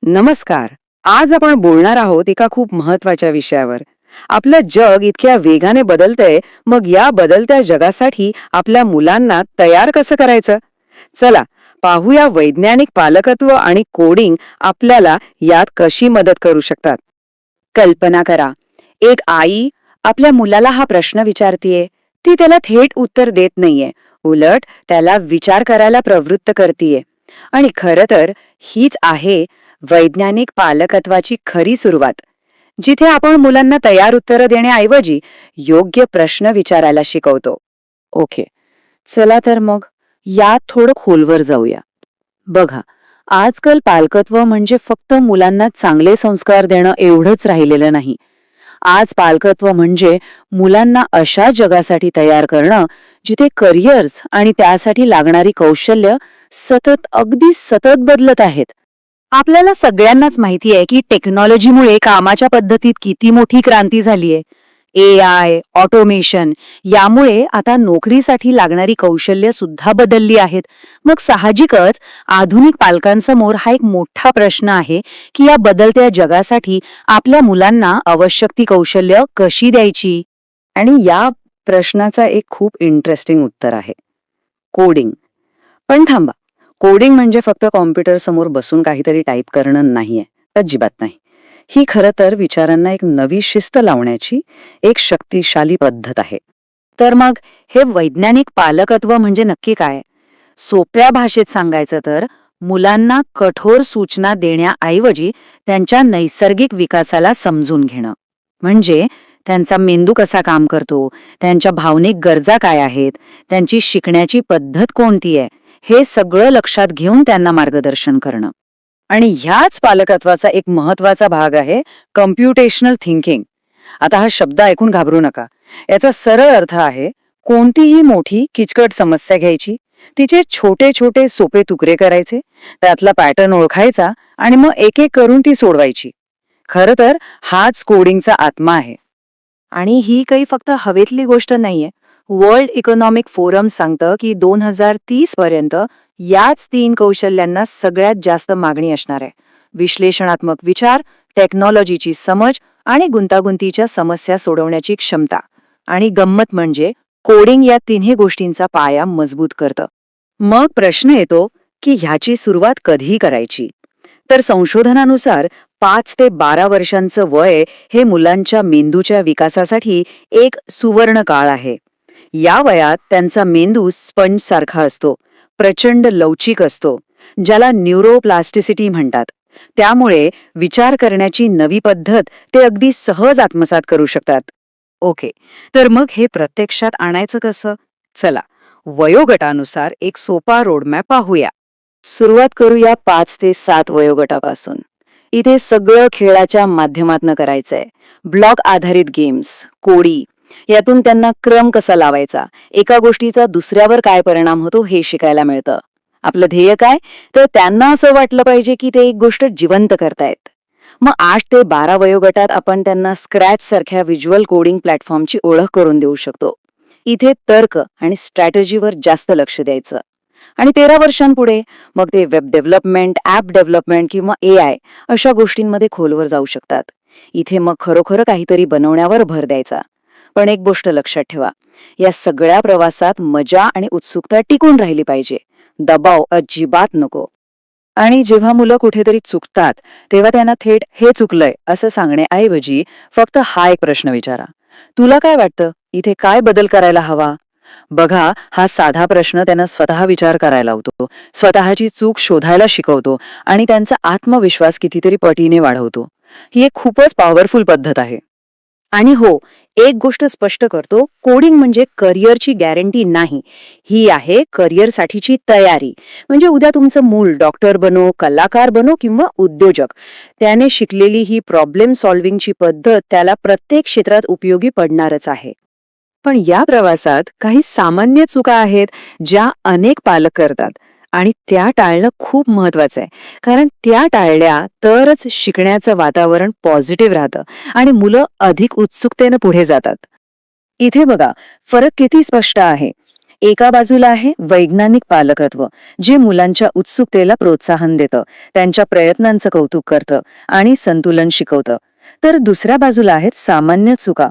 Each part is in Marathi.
नमस्कार. आज आपण बोलणार आहोत एका खूप महत्वाच्या विषयावर. आपलं जग इतक्या वेगाने बदलतंय, मग या बदलत्या जगासाठी आपल्या मुलांना तयार कसं करायचं? चला, पाहूया वैज्ञानिक पालकत्व आणि कोडिंग आपल्याला यात कशी मदत करू शकतात. कल्पना करा, एक आई आपल्या मुलाला हा प्रश्न विचारतीये. ती त्याला थेट उत्तर देत नाहीये, उलट त्याला विचार करायला प्रवृत्त करतीये. आणि खरं तर हीच आहे वैज्ञानिक पालकत्वाची खरी सुरुवात, जिथे आपण मुलांना तयार उत्तरं देण्याऐवजी योग्य प्रश्न विचारायला शिकवतो. ओके, चला तर मग यात थोडं खोलवर जाऊया. बघा, आजकाल पालकत्व म्हणजे फक्त मुलांना चांगले संस्कार देणं एवढंच राहिलेलं नाही. आज पालकत्व म्हणजे मुलांना अशा जगासाठी तयार करणं जिथे करिअर्स आणि त्यासाठी लागणारी कौशल्य अगदी सतत बदलत आहेत. आपल्याला सगळ्यांनाच माहिती आहे की टेक्नॉलॉजीमुळे कामाच्या पद्धतीत किती मोठी क्रांती झालीय. AI, ऑटोमेशन यामुळे आता नोकरीसाठी लागणारी कौशल्य सुद्धा बदलली आहेत. मग साहजिकच आधुनिक पालकांसमोर हा एक मोठा प्रश्न आहे की या बदलत्या जगासाठी आपल्या मुलांना आवश्यक ती कौशल्य कशी द्यायची. आणि या प्रश्नाचा एक खूप इंटरेस्टिंग उत्तर आहे, कोडिंग. पण थांबा, कोडिंग म्हणजे फक्त कॉम्प्युटर समोर बसून काहीतरी टाईप करणं नाहीये, अजिबात नाही. ही खरं तर विचारांना एक नवी शिस्त लावण्याची एक शक्तिशाली पद्धत आहे. तर मग हे वैज्ञानिक पालकत्व म्हणजे नक्की काय? सोप्या भाषेत सांगायचं तर मुलांना कठोर सूचना देण्याऐवजी त्यांच्या नैसर्गिक विकासाला समजून घेणं. म्हणजे त्यांचा मेंदू कसा काम करतो, त्यांच्या भावनिक गरजा काय आहेत, त्यांची शिकण्याची पद्धत कोणती आहे, हे सगळं लक्षात घेऊन त्यांना मार्गदर्शन करणं. आणि ह्याच पालकत्वाचा एक महत्वाचा भाग आहे कम्प्युटेशनल थिंकिंग. आता हा शब्द ऐकून घाबरू नका. याचा सरळ अर्थ आहे कोणतीही मोठी किचकट समस्या घ्यायची, तिचे छोटे छोटे सोपे तुकडे करायचे, त्यातला पॅटर्न ओळखायचा आणि मग एक एक करून ती सोडवायची. खरं तर हाच कोडिंगचा आत्मा आहे. आणि ही काही फक्त हवेतली गोष्ट नाहीये. वर्ल्ड इकॉनॉमिक फोरम सांगतं की 2030 पर्यंत याच 3 कौशल्यांना सगळ्यात जास्त मागणी असणार आहे. विश्लेषणात्मक विचार, टेक्नॉलॉजीची समज आणि गुंतागुंतीच्या समस्या सोडवण्याची क्षमता. आणि गंमत म्हणजे कोडिंग या तिन्ही गोष्टींचा पाया मजबूत करतं. मग प्रश्न येतो की ह्याची सुरुवात कधी करायची? तर संशोधनानुसार 5 ते 12 वर्षांचं वय हे मुलांच्या मेंदूच्या विकासासाठी एक सुवर्ण काळ आहे. या वयात त्यांचा मेंदू स्पंज सारखा असतो, प्रचंड लवचिक असतो, ज्याला न्यूरोप्लास्टिसिटी म्हणतात. त्यामुळे विचार करण्याची नवी पद्धत ते अगदी सहज आत्मसात करू शकतात. ओके, तर मग हे प्रत्यक्षात आणायचं कसं? चला, वयोगटानुसार एक सोपा रोडमॅप पाहूया. सुरुवात करूया 5 ते 7 वयोगटापासून. इथे सगळं खेळाच्या माध्यमातून करायचंय. ब्लॉक आधारित गेम्स, कोडी, यातून त्यांना क्रम कसा लावायचा, एका गोष्टीचा दुसऱ्यावर काय परिणाम होतो हे शिकायला मिळतं. आपलं ध्येय काय? तर त्यांना असं वाटलं पाहिजे की ते एक गोष्ट जिवंत करतायत. मग 8 ते 12 वयोगटात आपण त्यांना स्क्रॅच सारख्या व्हिज्युअल कोडिंग प्लॅटफॉर्मची ओळख करून देऊ शकतो. इथे तर्क आणि स्ट्रॅटेजीवर जास्त लक्ष द्यायचं. आणि 13 वर्षांपुढे मग ते वेब डेव्हलपमेंट, ॲप डेव्हलपमेंट किंवा AI अशा गोष्टींमध्ये खोलवर जाऊ शकतात. इथे मग खरोखर काहीतरी बनवण्यावर भर द्यायचा. पण एक गोष्ट लक्षात ठेवा, या सगळ्या प्रवासात मजा आणि उत्सुकता टिकून राहिली पाहिजे. दबाव अजिबात नको. आणि जेव्हा मुलं कुठेतरी चुकतात, तेव्हा त्यांना थेट हे चुकलंय असं सांगण्याऐवजी फक्त हा एक प्रश्न विचारा, तुला काय वाटतं, इथे काय बदल करायला हवा? बघा, हा साधा प्रश्न त्यांना स्वतः विचार करायला लावतो, स्वतःची चूक शोधायला शिकवतो आणि त्यांचा आत्मविश्वास कितीतरी पटीने वाढवतो. ही एक खूपच पॉवरफुल पद्धत आहे. आणि हो, एक गोष्ट स्पष्ट करतो, कोडिंग म्हणजे करिअरची गॅरंटी नाही. ही आहे करिअरसाठीची तयारी. म्हणजे उद्या तुमचं मूल डॉक्टर बनो, कलाकार बनो किंवा उद्योजक, त्याने शिकलेली ही प्रॉब्लेम सॉल्व्हिंगची पद्धत त्याला प्रत्येक क्षेत्रात उपयोगी पडणारच आहे. पण या प्रवासात काही सामान्य चुका आहेत ज्या अनेक पालक करतात आणि त्या टाळणं खूप महत्वाचं आहे. कारण त्या टाळल्या तरच शिकण्याचं वातावरण पॉझिटिव्ह राहतं आणि मुलं अधिक उत्सुकतेनं पुढे जातात. इथे बघा, फरक किती स्पष्ट आहे. एका बाजूला आहे वैज्ञानिक पालकत्व, जे मुलांच्या उत्सुकतेला प्रोत्साहन देतं, त्यांच्या प्रयत्नांचं कौतुक करतं आणि संतुलन शिकवतं. तर दुसऱ्या बाजूला आहेत सामान्य चुका,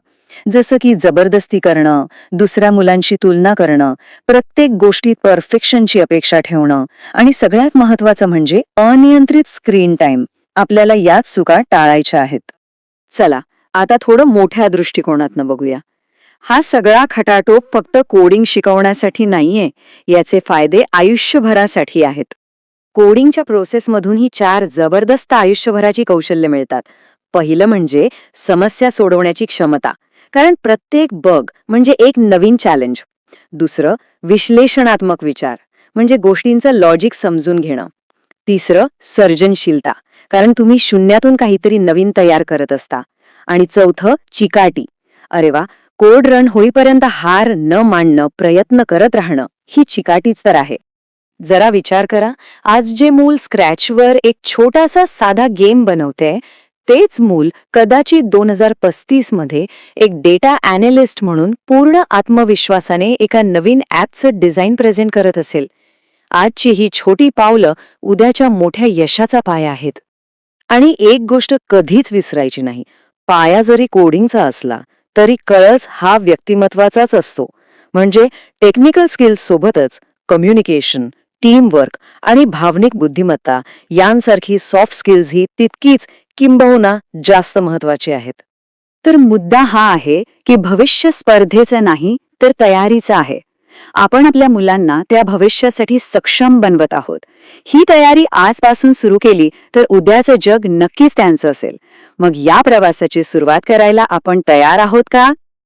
जसं की जबरदस्ती करणं, दुसऱ्या मुलांशी तुलना करणं, प्रत्येक गोष्टीत परफेक्शनची अपेक्षा ठेवणं आणि सगळ्यात महत्त्वाचं म्हणजे अनियंत्रित स्क्रीन टाइम. आपल्याला याच चुका टाळायच्या आहेत. चला, आता थोडं मोठ्या दृष्टिकोनातनं बघूया. हा सगळा खटाटोप फक्त कोडिंग शिकवण्यासाठी नाहीये, याचे फायदे आयुष्यभरासाठी आहेत. कोडिंगच्या प्रोसेसमधून 4 जबरदस्त आयुष्यभराची कौशल्य मिळतात. पहिलं म्हणजे समस्या सोडवण्याची क्षमता, कारण प्रत्येक बग म्हणजे एक नवीन चॅलेंज. दुसरं विश्लेषणात्मक विचार, म्हणजे गोष्टींचं लॉजिक समजून घेणं. तिसरं सर्जनशीलता, कारण तुम्ही शून्यातून काहीतरी नवीन तयार करत असता. आणि चौथं चिकाटी. अरे वा, कोड रन होईपर्यंत हार न मानणं, प्रयत्न करत राहणं, ही चिकाटीच तर आहे. जरा विचार करा, आज जे मूल स्क्रॅचवर एक छोटासा साधा गेम बनवतेय, तेच मूल कदाचित 2035 मध्ये एक डेटा अॅनालिस्ट म्हणून पूर्ण आत्मविश्वासाने एका नवीन ॲपचं डिझाईन प्रेझेंट करत असेल. आजची ही छोटी पावलं उद्याच्या मोठ्या यशाचा पाया आहेत. आणि एक गोष्ट कधीच विसरायची नाही, पाया जरी कोडिंगचा असला तरी कळस हा व्यक्तिमत्वाचाच असतो. म्हणजे टेक्निकल स्किल्स सोबतच कम्युनिकेशन, टीमवर्क आणि भावनिक बुद्धिमत्ता यांसारखी सॉफ्ट स्किल्स ही तितकीच किंबहुना जास्त महत्वाची आहेत. तर मुद्दा हा आहे की भविष्य स्पर्धेचं नाही, तर तयारीचं आहे. आपण आपल्या मुलांना त्या भविष्यासाठी सक्षम बनवत आहोत. ही तयारी आजपासून सुरू केली तर उद्याचं जग नक्कीच त्यांचं असेल. मग या प्रवासाची सुरुवात करायला आपण तयार आहोत का?